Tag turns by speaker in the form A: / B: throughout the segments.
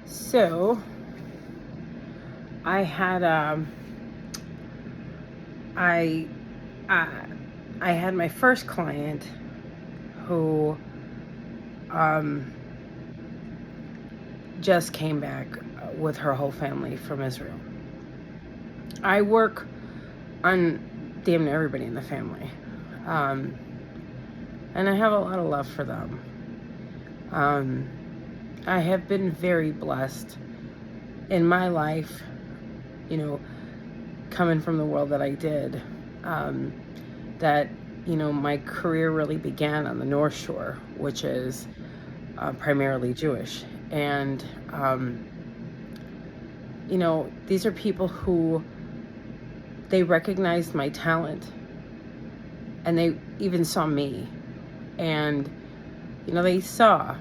A: So I had I uh, I had my first client who um, just came back with her whole family from Israel. I work on damn near everybody in the family, um, and I have a lot of love for them. Um, I have been very blessed in my life, you know, coming from the world that I did. Um, that my career really began on the North Shore, which is primarily Jewish. And these are people who they recognized my talent, and they even saw me, and they saw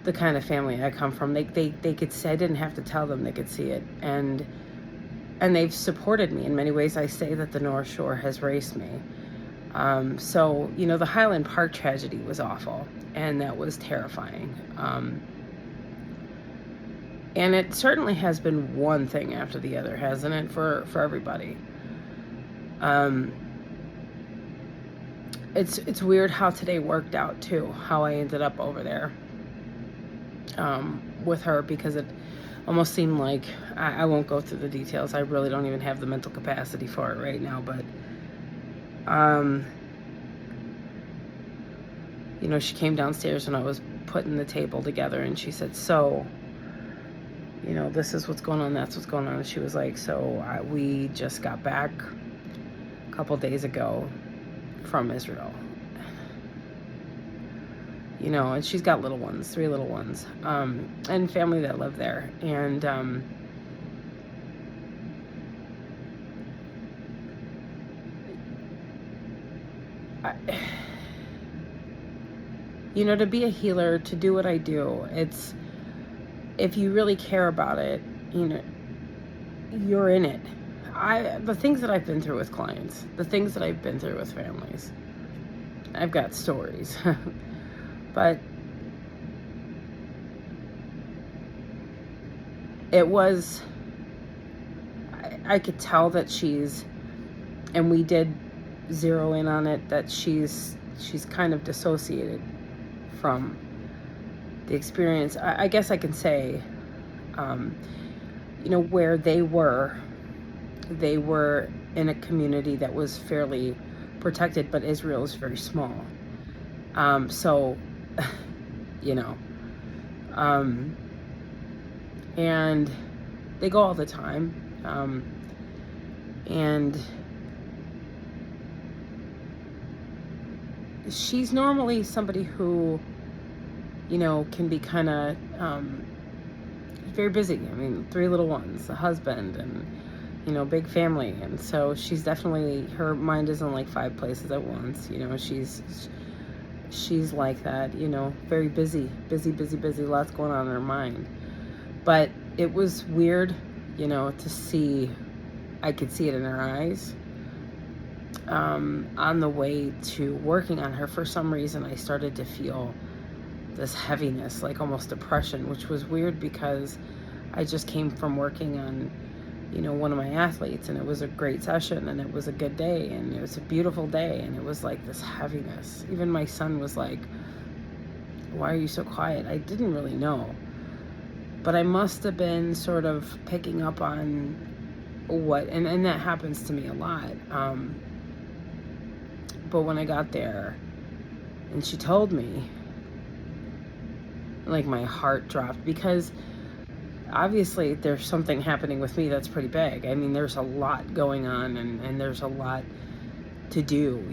A: the kind of family I come from. They could see. I didn't have to tell them; they could see it, and they've supported me in many ways. I say that the North Shore has raised me. So, the Highland Park tragedy was awful, and that was terrifying. And it certainly has been one thing after the other, hasn't it, for everybody? It's weird how today worked out, too, how I ended up over there with her, because it almost seemed like, I won't go through the details. I really don't even have the mental capacity for it right now, but she came downstairs when I was putting the table together, and she said, so, this is what's going on, that's what's going on. And she was like, so we just got back a couple days ago from Israel. And she's got little ones, 3 little ones, and family that live there. And, to be a healer, to do what I do, it's, if you really care about it, you're in it. The things that I've been through with clients, the things that I've been through with families, I've got stories. But it was, I could tell that and we did zero in on it, that she's kind of dissociated from the experience. I guess I can say, where they were in a community that was fairly protected, but Israel is very small. So, and they go all the time. And she's normally somebody who, can be kind of very busy. I mean, 3 little ones, a husband, and, big family. And so she's definitely, her mind is in like 5 places at once. She's like that, very busy, lots going on in her mind. But it was weird, to see, I could see it in her eyes. On the way to working on her, for some reason, I started to feel this heaviness, like almost depression, which was weird because I just came from working on, one of my athletes, and it was a great session, and it was a good day, and it was a beautiful day, and it was like this heaviness. Even my son was like, why are you so quiet? I didn't really know, but I must have been sort of picking up on what, and that happens to me a lot. But when I got there and she told me, like, my heart dropped, because obviously there's something happening with me that's pretty big. I mean, there's a lot going on, and there's a lot to do,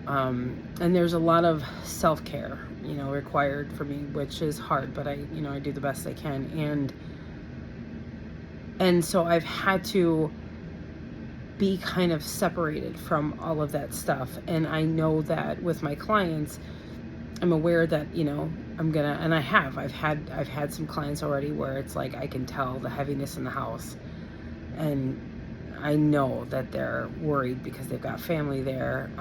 A: and there's a lot of self-care, required for me, which is hard, but I do the best I can. And so I've had to be kind of separated from all of that stuff. And I know that with my clients, I'm aware that, and I've had some clients already where it's like, I can tell the heaviness in the house, and I know that they're worried because they've got family there.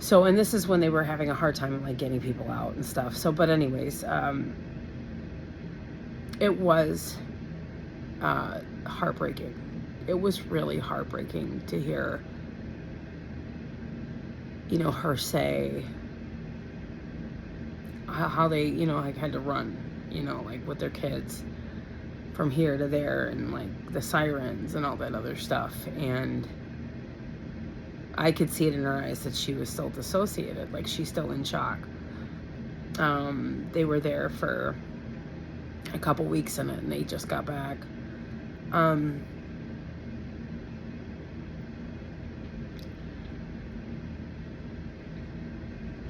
A: So, and this is when they were having a hard time like getting people out and stuff. So, but anyways, it was heartbreaking. It was really heartbreaking to hear, you know, her say how they, you know, like had to run, you know, like with their kids from here to there, and like the sirens and all that other stuff. And I could see it in her eyes that she was still dissociated, like she's still in shock. They were there for a couple weeks in it, and they just got back.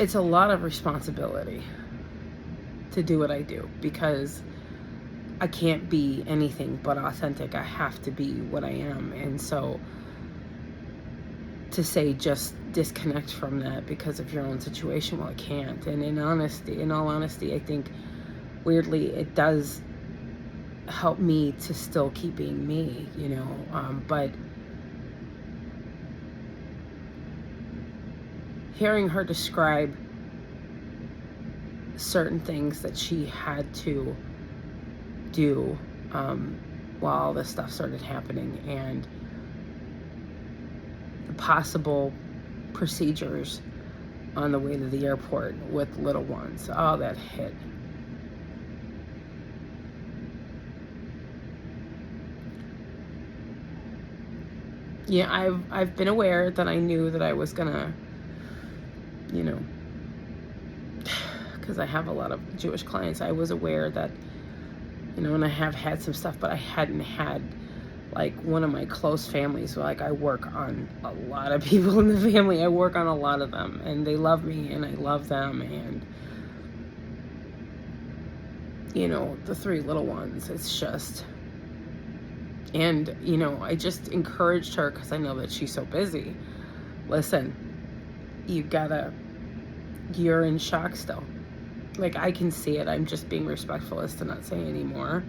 A: It's a lot of responsibility to do what I do, because I can't be anything but authentic. I have to be what I am. And so to say just disconnect from that because of your own situation, well, I can't. And in all honesty, I think weirdly it does help me to still keep being me, you know. But hearing her describe certain things that she had to do while all this stuff started happening, and the possible procedures on the way to the airport with little ones, all that hit. Yeah, I've been aware that I knew that I was gonna, you know, because I have a lot of Jewish clients, I was aware that, you know, and I have had some stuff, but I hadn't had like one of my close families. Like I work on a lot of people in the family. I work on a lot of them, and they love me and I love them. And, you know, the 3 little ones, it's just, and, you know, I just encouraged her because I know that she's so busy. Listen, you're in shock still. Like, I can see it. I'm just being respectful as to not say anymore.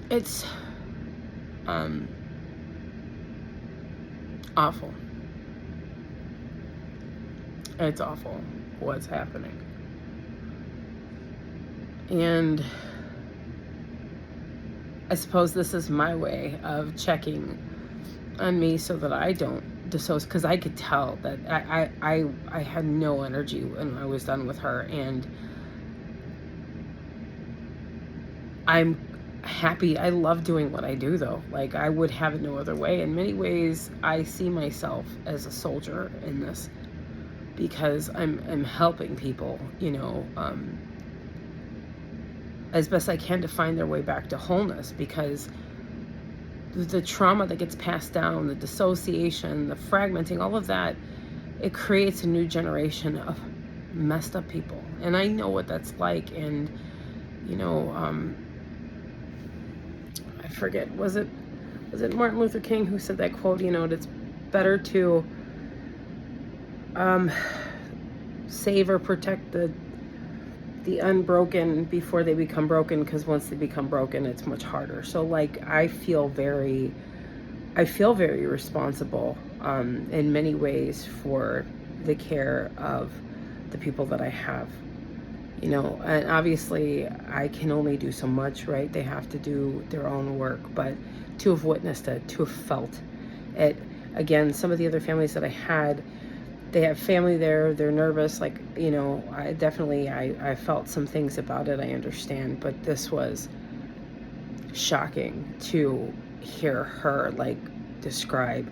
A: It's awful. It's awful what's happening. And I suppose this is my way of checking on me so that I don't dissociate, because I could tell that I had no energy when I was done with her, and I'm happy. I love doing what I do, though. Like, I would have it no other way. In many ways, I see myself as a soldier in this, because I'm helping people, you know, as best I can to find their way back to wholeness, because the trauma that gets passed down, the dissociation, the fragmenting, all of that, it creates a new generation of messed up people. And I know what that's like. And, you know, I forget, was it Martin Luther King who said that quote, you know, it's better to save or protect the unbroken before they become broken, because once they become broken, it's much harder. So, like, I feel very responsible in many ways for the care of the people that I have, you know. And obviously I can only do so much, right? They have to do their own work. But to have witnessed it, to have felt it, again, some of the other families that I had, they have family there, they're nervous, like, you know, I felt some things about it, I understand, but this was shocking to hear her, like, describe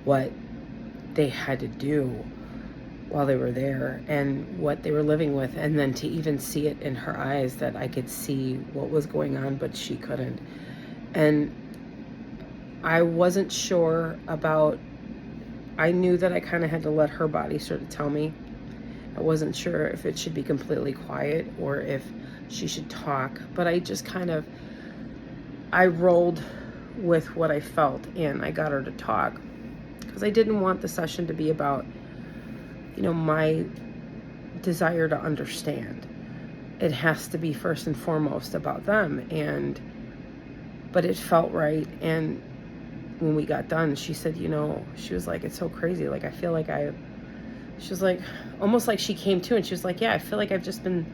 A: what they had to do while they were there and what they were living with, and then to even see it in her eyes that I could see what was going on, but she couldn't. And I wasn't sure about, I knew that I kind of had to let her body sort of tell me. I wasn't sure if it should be completely quiet or if she should talk, but I just I rolled with what I felt, and I got her to talk, because I didn't want the session to be about, you know, my desire to understand. It has to be first and foremost about them. But it felt right, and when we got done, she said, she was like, it's so crazy. Like, I feel like she was like, almost like she came to, and she was like, yeah, I feel like I've just been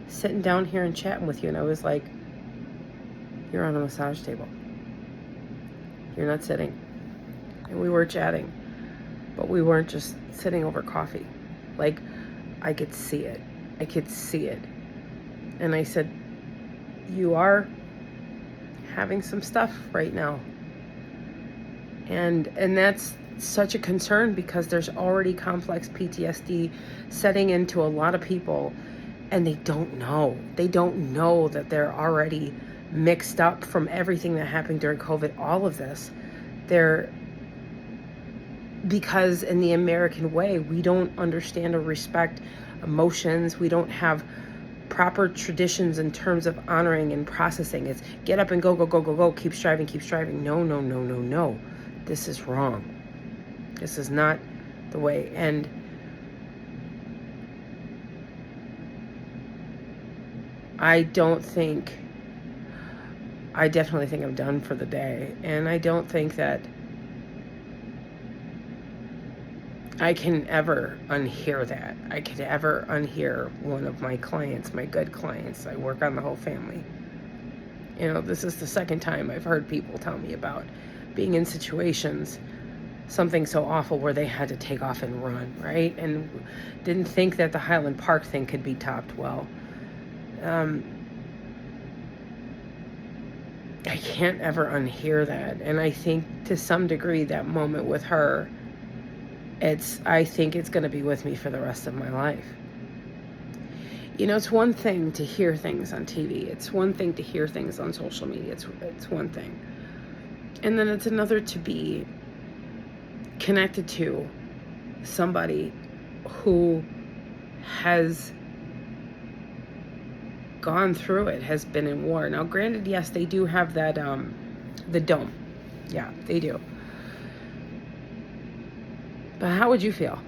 A: sitting down here and chatting with you. And I was like, you're on a massage table. You're not sitting. And we were chatting, but we weren't just sitting over coffee. Like, I could see it. I could see it. And I said, you are having some stuff right now. And that's such a concern, because there's already complex PTSD setting into a lot of people, and they don't know. They don't know that they're already mixed up from everything that happened during COVID, all of this. Because in the American way, we don't understand or respect emotions. We don't have proper traditions in terms of honoring and processing. It's get up and go, go, go, go, go, keep striving, keep striving. No, no, no, no, no. This is wrong. This is not the way. And I definitely think I'm done for the day. And I don't think that I can ever unhear that. I can ever unhear one of my clients, my good clients. I work on the whole family. This is the second time I've heard people tell me about being in situations, something so awful where they had to take off and run, right? And didn't think that the Highland Park thing could be topped. Well, I can't ever unhear that. And I think to some degree that moment with her, I think it's going to be with me for the rest of my life. It's one thing to hear things on TV. It's one thing to hear things on social media. It's one thing. And then it's another to be connected to somebody who has gone through it, has been in war. Now, granted, yes, they do have that, the dome. Yeah, they do. But how would you feel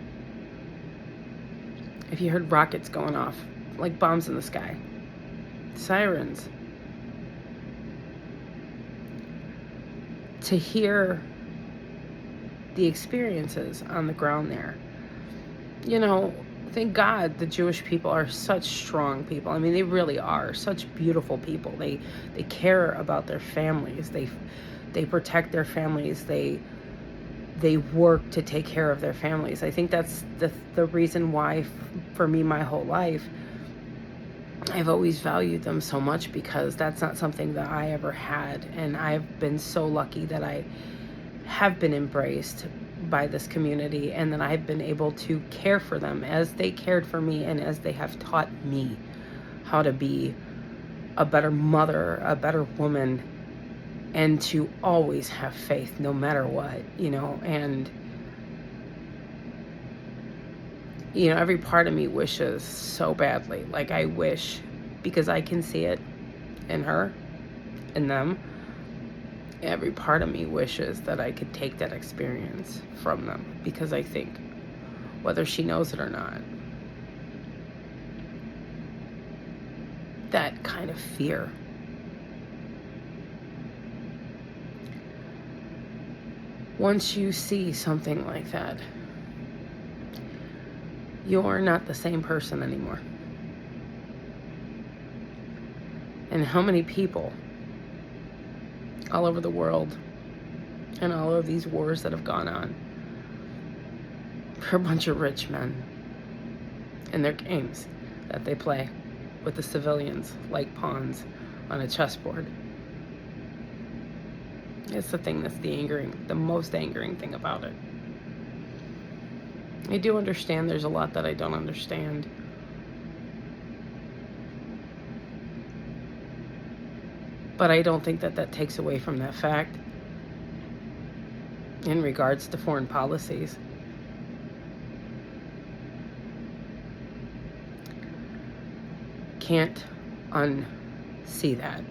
A: if you heard rockets going off, like bombs in the sky, sirens? To hear the experiences on the ground there. Thank God the Jewish people are such strong people. I mean, they really are such beautiful people. They care about their families. They protect their families. They work to take care of their families. I think that's the reason why, for me, my whole life, I've always valued them so much, because that's not something that I ever had. And I've been so lucky that I have been embraced by this community, and that I've been able to care for them as they cared for me, and as they have taught me how to be a better mother, a better woman, and to always have faith no matter what, and every part of me wishes so badly. Like, I wish, because I can see it in her, in them, every part of me wishes that I could take that experience from them, because I think, whether she knows it or not, that kind of fear, once you see something like that, you're not the same person anymore. And how many people all over the world, and all of these wars that have gone on, are a bunch of rich men and their games that they play with the civilians like pawns on a chessboard. It's the thing that's the most angering thing about it. I do understand there's a lot that I don't understand. But I don't think that takes away from that fact in regards to foreign policies. Can't unsee that.